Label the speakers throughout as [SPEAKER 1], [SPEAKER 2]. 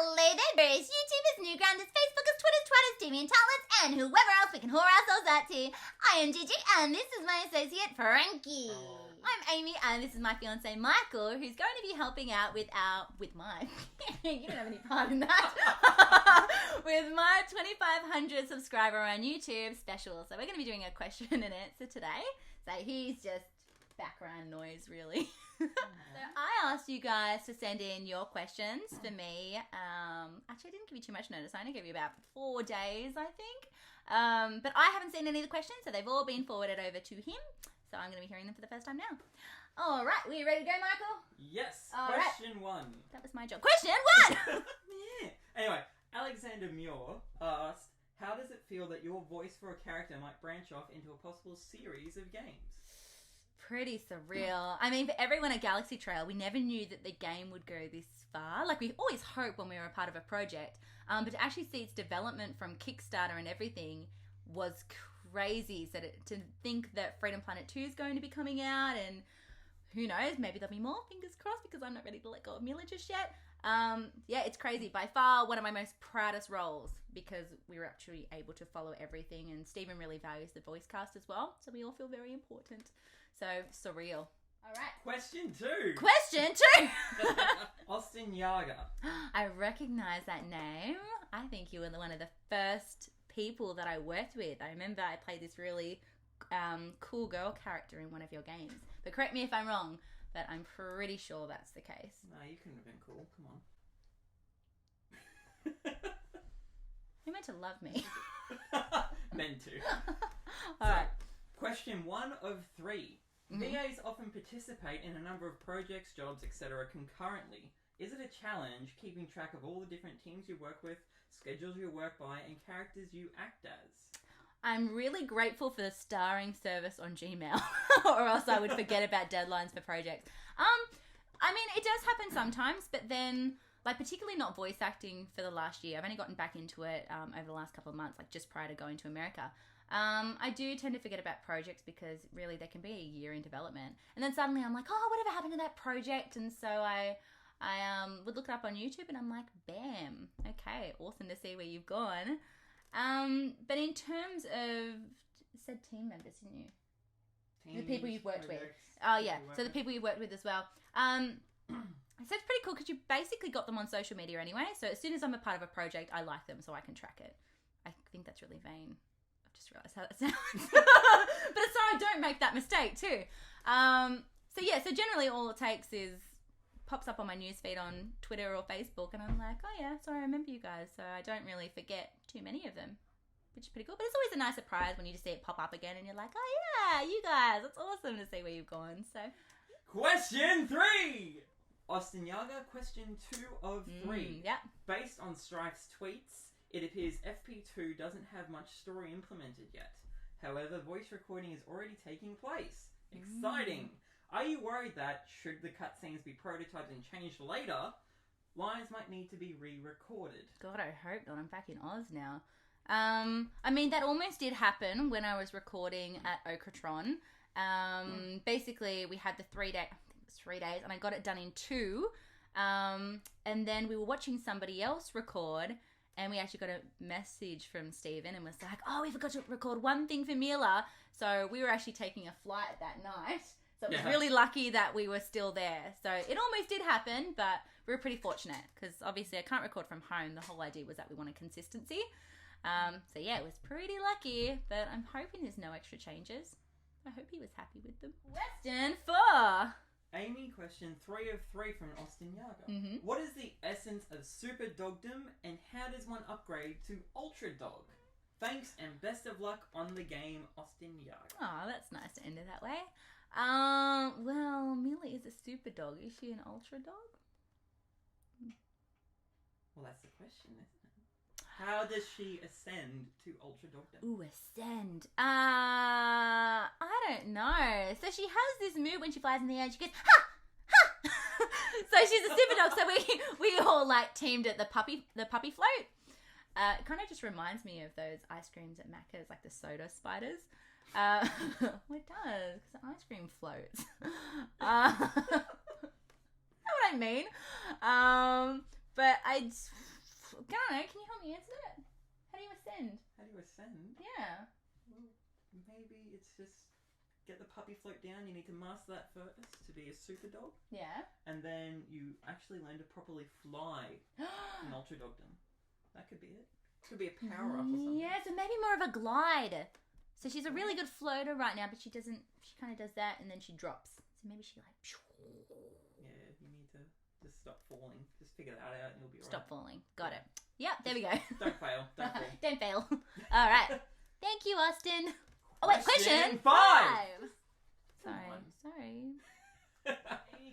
[SPEAKER 1] related. Various YouTubers, Newgrounders, Facebookers, Twitters, Twitters, deviant talents, and whoever else we can whore ourselves out to. I am Gigi, and this is my associate, Frankie. I'm Amy, and this is my fiance, Michael, who's going to be helping out with my, you don't have any part in that, with my 2,500 subscriber on YouTube special. So we're going to be doing a question and answer today. So he's just background noise, really. So I asked you guys to send in your questions for me. Actually, I didn't give you too much notice. I only gave you about 4 days, I think. But I haven't seen any of the questions, so they've all been forwarded over to him. So I'm going to be hearing them for the first time now. All right, we ready to go, Michael?
[SPEAKER 2] Yes.
[SPEAKER 1] All
[SPEAKER 2] Question 1.
[SPEAKER 1] That was my job. Question 1!
[SPEAKER 2] Yeah. Anyway, Alexander Muir asked, how does it feel that your voice for a character might branch off into a possible series of games?
[SPEAKER 1] Pretty surreal. I mean, for everyone at Galaxy Trail, we never knew that the game would go this far. Like, we always hoped when we were a part of a project. But to actually see its development from Kickstarter and everything was crazy. So to think that Freedom Planet 2 is going to be coming out, and who knows, maybe there'll be more, fingers crossed, because I'm not ready to let go of Mila just yet. Yeah, it's crazy. By far, one of my most proudest roles, because we were actually able to follow everything, and Stephen really values the voice cast as well, so we all feel very important. So, surreal. All right.
[SPEAKER 2] Question 2.
[SPEAKER 1] Question 2!
[SPEAKER 2] Austin Yaga.
[SPEAKER 1] I recognize that name. I think you were one of the first people that I worked with. I remember I played this really cool girl character in one of your games. But correct me if I'm wrong, but I'm pretty sure that's the case.
[SPEAKER 2] No, you couldn't have been cool. Come on.
[SPEAKER 1] You're meant to love me.
[SPEAKER 2] Meant to.
[SPEAKER 1] All right.
[SPEAKER 2] Question 1 of 3.
[SPEAKER 1] Mm-hmm.
[SPEAKER 2] VAs often participate in a number of projects, jobs, etc. concurrently. Is it a challenge keeping track of all the different teams you work with, schedules you work by, and characters you act as?
[SPEAKER 1] I'm really grateful for the starring service on Gmail, or else I would forget about deadlines for projects. I mean, it does happen sometimes, but then, like, particularly not voice acting for the last year. I've only gotten back into it over the last couple of months, like just prior to going to America. I do tend to forget about projects because really they can be a year in development. And then suddenly I'm like, oh, whatever happened to that project? And so I would look it up on YouTube and I'm like, bam, okay, awesome to see where you've gone. But in terms of, said team members, didn't you?
[SPEAKER 2] Teams,
[SPEAKER 1] the people you've worked with.
[SPEAKER 2] projects,
[SPEAKER 1] Oh, yeah.
[SPEAKER 2] people you
[SPEAKER 1] So the
[SPEAKER 2] work
[SPEAKER 1] people you've worked with as well. So it's pretty cool because you basically got them on social media anyway. So as soon as I'm a part of a project, I like them so I can track it. I think that's really vain. I've just realised how that sounds. But it's so I don't make that mistake too. So yeah, so generally all it takes is pops up on my newsfeed on Twitter or Facebook and I'm like, oh yeah, so I remember you guys. So I don't really forget too many of them, which is pretty cool. But it's always a nice surprise when you just see it pop up again and you're like, oh yeah, you guys. It's awesome to see where you've gone. So
[SPEAKER 2] Question 3! Austin Yaga, question 2 of 3.
[SPEAKER 1] Yeah.
[SPEAKER 2] Based on Strife's tweets, it appears FP2 doesn't have much story implemented yet. However, voice recording is already taking place. Exciting! Are you worried that, should the cutscenes be prototyped and changed later, lines might need to be re-recorded?
[SPEAKER 1] God, I hope not. I'm back in Oz now. I mean, that almost did happen when I was recording at Okratron. Basically, we had the 3 day... 3 days and I got it done in 2 and then we were watching somebody else record and we actually got a message from Stephen and was like, oh, we forgot to record one thing for Mila, so we were actually taking a flight that night, so it was really lucky that we were still there. So it almost did happen, but we were pretty fortunate because obviously I can't record from home. The whole idea was that we wanted consistency, so yeah, it was pretty lucky, but I'm hoping there's no extra changes. I hope he was happy with them. Question 4.
[SPEAKER 2] Aimee, question 3 of 3 from Austin Yaga.
[SPEAKER 1] Mm-hmm.
[SPEAKER 2] What is the essence of Super Dogdom and how does one upgrade to Ultra Dog? Thanks and best of luck on the game, Austin Yaga.
[SPEAKER 1] Oh, that's nice to end it that way. Well, Mila is a super dog. Is she an ultra dog?
[SPEAKER 2] Well, that's the question, isn't it? How does she ascend to Ultra Dogdom?
[SPEAKER 1] Ooh, ascend. I don't know. So she has this move when she flies in the air. She goes, ha! Ha! So she's a super dog. So we all like teamed at the puppy float. It kind of just reminds me of those ice creams at Macca's, like the soda spiders. Well, it does, because the ice cream floats. You know what I mean? But Can you help me answer that? How do you ascend?
[SPEAKER 2] How do you ascend?
[SPEAKER 1] Yeah.
[SPEAKER 2] Well, maybe it's just get the puppy float down. You need to master that first to be a super dog.
[SPEAKER 1] Yeah.
[SPEAKER 2] And then you actually learn to properly fly in ultra dogdom. That could be it. Could be a power up or something.
[SPEAKER 1] Yeah, so maybe more of a glide. So she's a really good floater right now, but she kind of does that and then she drops. So maybe she like...
[SPEAKER 2] Yeah, you need to just stop falling. Just figure that out and you'll be alright.
[SPEAKER 1] Stop falling. Got it. Yep, there we go.
[SPEAKER 2] Don't fail. Don't fall.
[SPEAKER 1] Don't fail. All right. Thank you, Austin. Oh, wait, question 5. Sorry.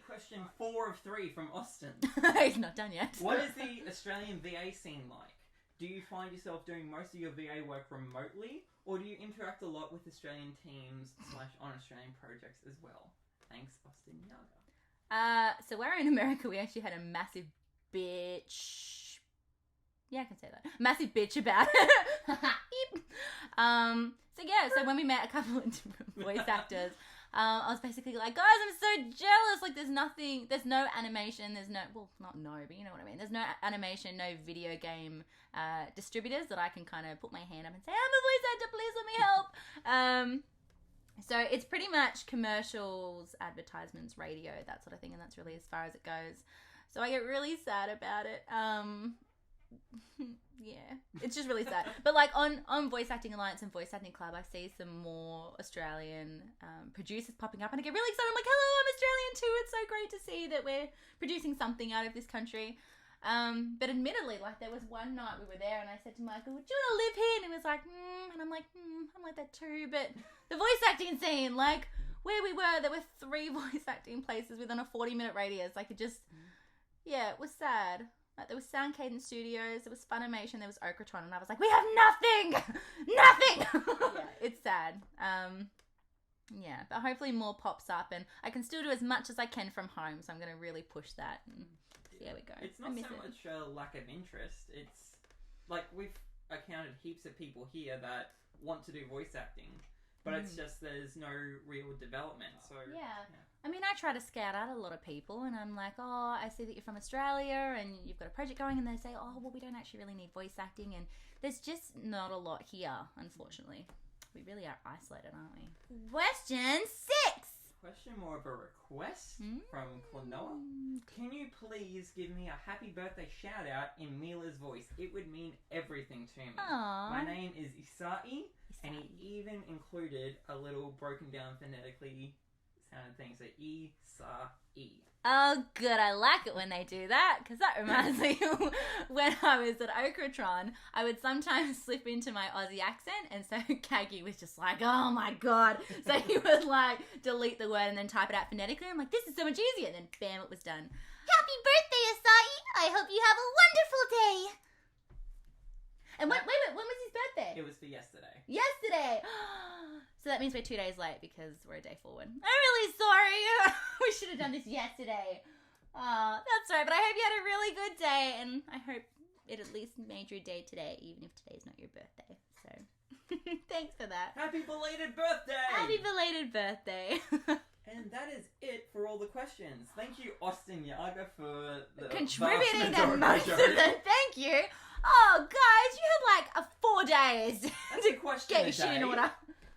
[SPEAKER 2] Question 4 of 3 from Austin.
[SPEAKER 1] He's not done yet.
[SPEAKER 2] What is the Australian VA scene like? Do you find yourself doing most of your VA work remotely, or do you interact a lot with Australian teams / on Australian projects as well? Thanks, Austin Yaga.
[SPEAKER 1] So where in America we actually had a massive bitch. Yeah, I can say that. Massive bitch about it. So when we met a couple of different voice actors, I was basically like, guys, I'm so jealous. Like, there's no animation, but you know what I mean. There's no animation, no video game distributors that I can kind of put my hand up and say, I'm a voice actor, please let me help. So it's pretty much commercials, advertisements, radio, that sort of thing, and that's really as far as it goes. So I get really sad about it. Yeah, it's just really sad. But like on Voice Acting Alliance and Voice Acting Club, I see some more Australian producers popping up, and I get really excited. I'm like, hello, I'm Australian too. It's so great to see that we're producing something out of this country. But admittedly, like there was one night we were there, and I said to Michael, "Do you want to live here?" And he was like, and I'm like, I'm like that too. But the voice acting scene, like where we were, there were 3 voice acting places within a 40-minute radius. Like it just, yeah, it was sad. Like there was Sound Cadence Studios, there was Funimation, there was Okratron, and I was like, we have nothing! Nothing! Yeah, it's sad. Yeah, but hopefully more pops up, and I can still do as much as I can from home, so I'm going to really push that, and see how we go.
[SPEAKER 2] It's not so much a lack of interest, it's like we've accounted heaps of people here that want to do voice acting, but it's just there's no real development, so... Yeah.
[SPEAKER 1] I mean, I try to scout out a lot of people, and I'm like, oh, I see that you're from Australia, and you've got a project going, and they say, oh, well, we don't actually really need voice acting, and there's just not a lot here, unfortunately. We really are isolated, aren't we? Question 6!
[SPEAKER 2] Question more of a request from Klonoa. Can you please give me a happy birthday shout out in Mila's voice? It would mean everything to me.
[SPEAKER 1] Aww.
[SPEAKER 2] My name is Isai, and he even included a little broken down phonetically sounded thing. So Isai.
[SPEAKER 1] Oh, good. I like it when they do that, because that reminds me when I was at Okratron, I would sometimes slip into my Aussie accent, and so Kagi was just like, oh my god. So he would like delete the word and then type it out phonetically. I'm like, this is so much easier. And then bam, it was done. Happy birthday, Asai. I hope you have a wonderful day. And when was his birthday?
[SPEAKER 2] It was for yesterday.
[SPEAKER 1] Yesterday! So that means we're 2 days late because we're a day forward. I'm really sorry. We should have done this yesterday. Oh, that's right. But I hope you had a really good day, and I hope it at least made your day today, even if today's not your birthday. So thanks for that.
[SPEAKER 2] Happy belated birthday!
[SPEAKER 1] Happy belated birthday.
[SPEAKER 2] And that is it for all the questions. Thank you, Austin Yaga, for the
[SPEAKER 1] contributing to most of them. Thank you. Oh, guys, you had like 4 days
[SPEAKER 2] to question
[SPEAKER 1] get your shit in order.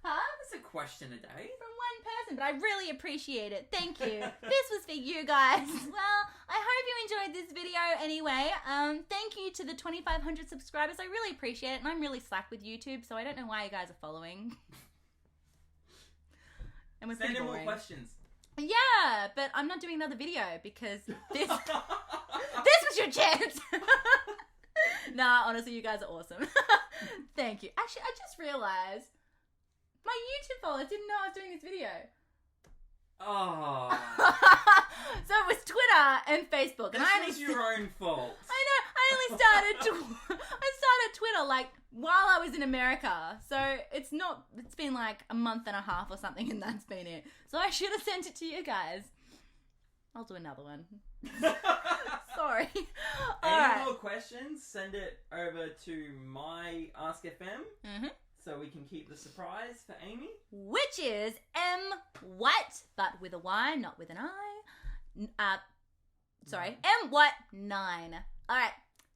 [SPEAKER 1] Huh?
[SPEAKER 2] That's a question a day.
[SPEAKER 1] From one person, but I really appreciate it. Thank you. This was for you guys. Well, I hope you enjoyed this video anyway. Thank you to the 2,500 subscribers. I really appreciate it, and I'm really slack with YouTube, so I don't know why you guys are following. And we're
[SPEAKER 2] Send in
[SPEAKER 1] boring.
[SPEAKER 2] more questions.
[SPEAKER 1] Yeah, but I'm not doing another video because this was your chance. Nah, honestly, you guys are awesome. Thank you. Actually, I just realized my YouTube followers didn't know I was doing this video.
[SPEAKER 2] Oh.
[SPEAKER 1] So it was Twitter and Facebook.
[SPEAKER 2] This was your own fault.
[SPEAKER 1] I know. I only started Twitter like while I was in America. So it's been like a month and a half or something, and that's been it. So I should have sent it to you guys. I'll do another one. Sorry.
[SPEAKER 2] Any more questions? Send it over to my Ask FM. So we can keep the surprise for Aimee.
[SPEAKER 1] Which is M What, but with a Y, not with an I. M What 9. All right.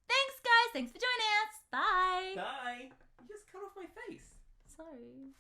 [SPEAKER 1] Thanks, guys. Thanks for joining us. Bye.
[SPEAKER 2] Bye. You just cut off my face.
[SPEAKER 1] Sorry.